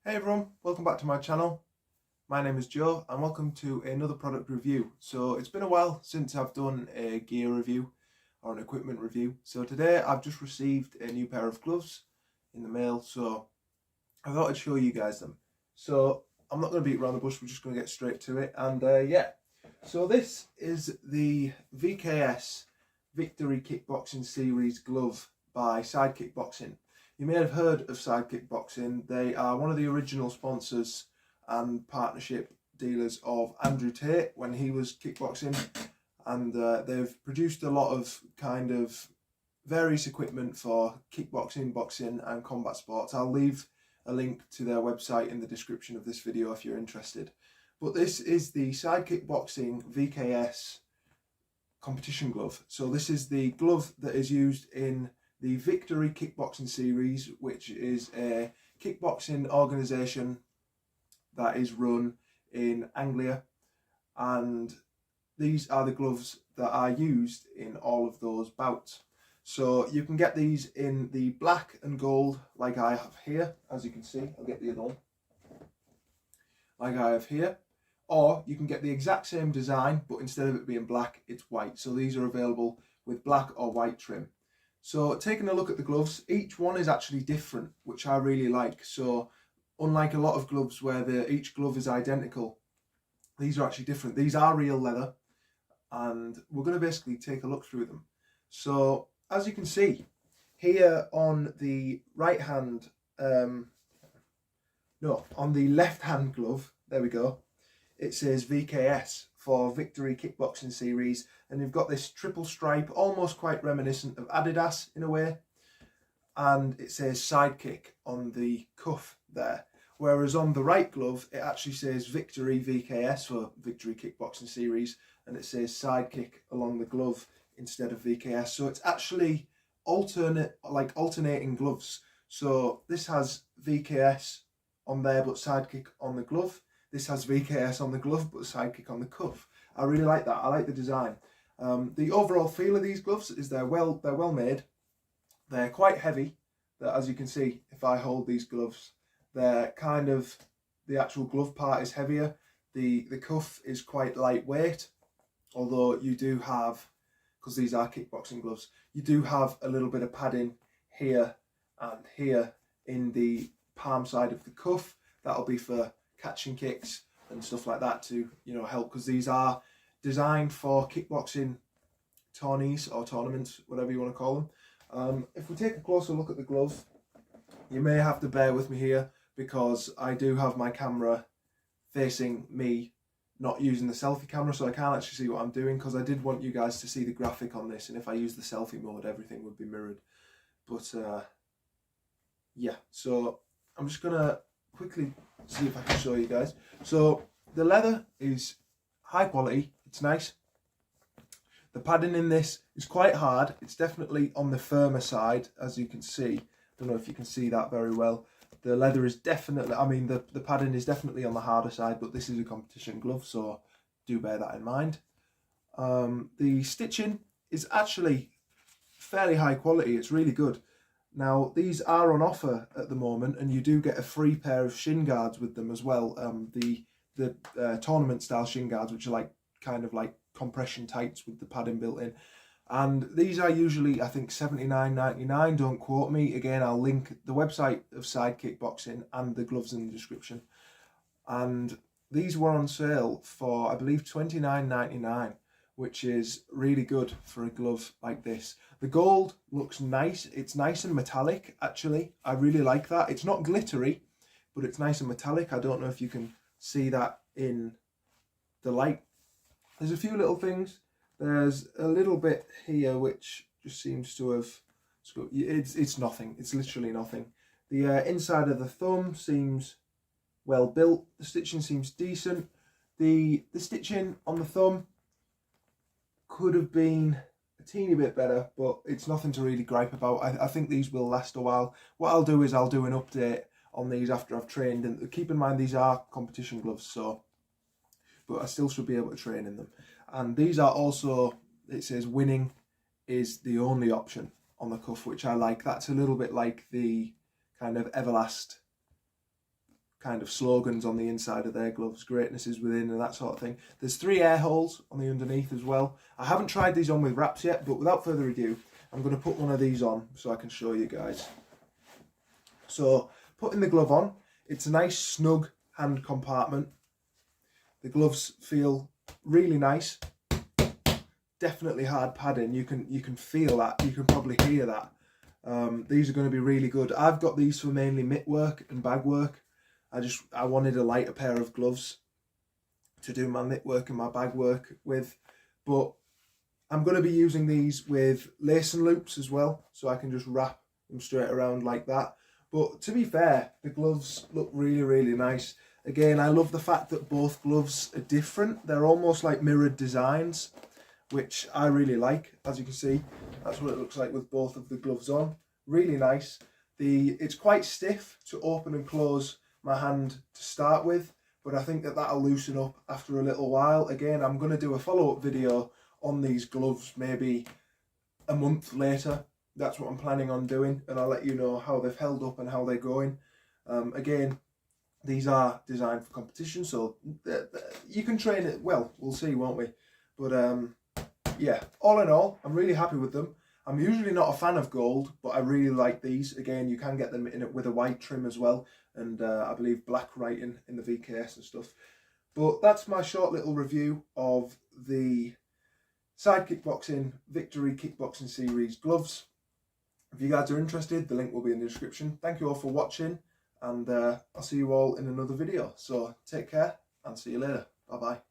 Hey everyone, welcome back to my channel. My name is Joe and welcome to another product review. So it's been a while since I've done a gear review or an equipment review. So today I've just received a new pair of gloves in the mail, so I thought I'd show you guys them. So I'm not going to beat around the bush, we're just going to get straight to it. And yeah, so this is the VKS Victory Kickboxing Series glove by Sidekick Boxing. You may have heard of Sidekick Boxing. They are one of the original sponsors and partnership dealers of Andrew Tate when he was kickboxing, and they've produced a lot of kind of various equipment for kickboxing, boxing and combat sports. I'll leave a link to their website in the description of this video if you're interested. But this is the Sidekick Boxing VKS competition glove. So this is the glove that is used in the Victory Kickboxing Series, which is a kickboxing organisation that is run in Anglia, and these are the gloves that are used in all of those bouts. So you can get these in the black and gold like I have here, as you can see. I'll get the other one like I have here, or you can get the exact same design but instead of it being black it's white. So these are available with black or white trim. So taking a look at the gloves, each one is actually different, which I really like. So unlike a lot of gloves where each glove is identical, these are actually different. These are real leather, and we're going to basically take a look through them. So as you can see here on the right hand, on the left hand glove, there we go, it says VKS for Victory Kickboxing Series, and you've got this triple stripe, almost quite reminiscent of Adidas in a way, and it says Sidekick on the cuff there. Whereas on the right glove, it actually says Victory VKS for Victory Kickboxing Series, and it says Sidekick along the glove instead of VKS. So it's actually alternating gloves. So this has VKS on there, but Sidekick on the glove. This has VKS on the glove, but Sidekick on the cuff. I really like that. I like the design. The overall feel of these gloves is they're well made. They're quite heavy. As you can see, if I hold these gloves, they're kind of, the actual glove part is heavier. The cuff is quite lightweight, although you do have, because these are kickboxing gloves, you do have a little bit of padding here and here in the palm side of the cuff. That'll be for catching kicks and stuff like that to, help, because these are designed for kickboxing tourneys or tournaments, whatever you want to call them. If we take a closer look at the glove, you may have to bear with me here because I do have my camera facing me, not using the selfie camera, so I can't actually see what I'm doing, because I did want you guys to see the graphic on this, and if I use the selfie mode everything would be mirrored. But yeah, so I'm just gonna quickly see if I can show you guys. So the leather is high quality, it's nice. The padding in this is quite hard. It's definitely on the firmer side, as you can see. I don't know if you can see that very well. The leather is definitely, the padding is definitely on the harder side, but this is a competition glove, so do bear that in mind. The stitching is actually fairly high quality. It's really good. Now, these are on offer at the moment, and you do get a free pair of shin guards with them as well. The tournament style shin guards, which are kind of like compression tights with the padding built in. And these are usually, I think, $79.99. Don't quote me. Again, I'll link the website of Sidekick Boxing and the gloves in the description. And these were on sale for, I believe, $29.99. Which is really good for a glove like this. The gold looks nice. It's nice and metallic, actually. I really like that. It's not glittery, but it's nice and metallic. I don't know if you can see that in the light. There's a few little things. There's a little bit here which just seems to have, it's nothing. It's literally nothing. The inside of the thumb seems well built. The stitching seems decent. The stitching on the thumb could have been a teeny bit better, but it's nothing to really gripe about. I think these will last a while. What I'll do is I'll do an update on these after I've trained, and keep in mind these are competition gloves, so, but I still should be able to train in them. And these are also, it says winning is the only option on the cuff, which I like. That's a little bit like the kind of Everlast kind of slogans on the inside of their gloves. Greatness is within and that sort of thing. There's 3 air holes on the underneath as well. I haven't tried these on with wraps yet, but without further ado, I'm going to put one of these on so I can show you guys. So putting the glove on, it's a nice snug hand compartment. The gloves feel really nice. Definitely hard padding. You can feel that. You can probably hear that. These are going to be really good. I've got these for mainly mitt work and bag work. I wanted a lighter pair of gloves to do my mitt work and my bag work with, but I'm going to be using these with lace and loops as well, so I can just wrap them straight around like that. But to be fair, the gloves look really, really nice. Again, I love the fact that both gloves are different. They're almost like mirrored designs, which I really like. As you can see, that's what it looks like with both of the gloves on. Really nice. It's quite stiff to open and close my hand to start with, but I think that that'll loosen up after a little while. Again, I'm going to do a follow-up video on these gloves maybe a month later. That's what I'm planning on doing, and I'll let you know how they've held up and how they're going. Again, these are designed for competition, so you can train it well. We'll see, won't we? But yeah, all in all, I'm really happy with them. I'm usually not a fan of gold, but I really like these. Again, you can get them in it with a white trim as well, and I believe black writing in the VKS and stuff. But that's my short little review of the Sidekick Boxing Victory Kickboxing Series gloves. If you guys are interested, the link will be in the description. Thank you all for watching, and I'll see you all in another video. So take care and see you later. Bye bye.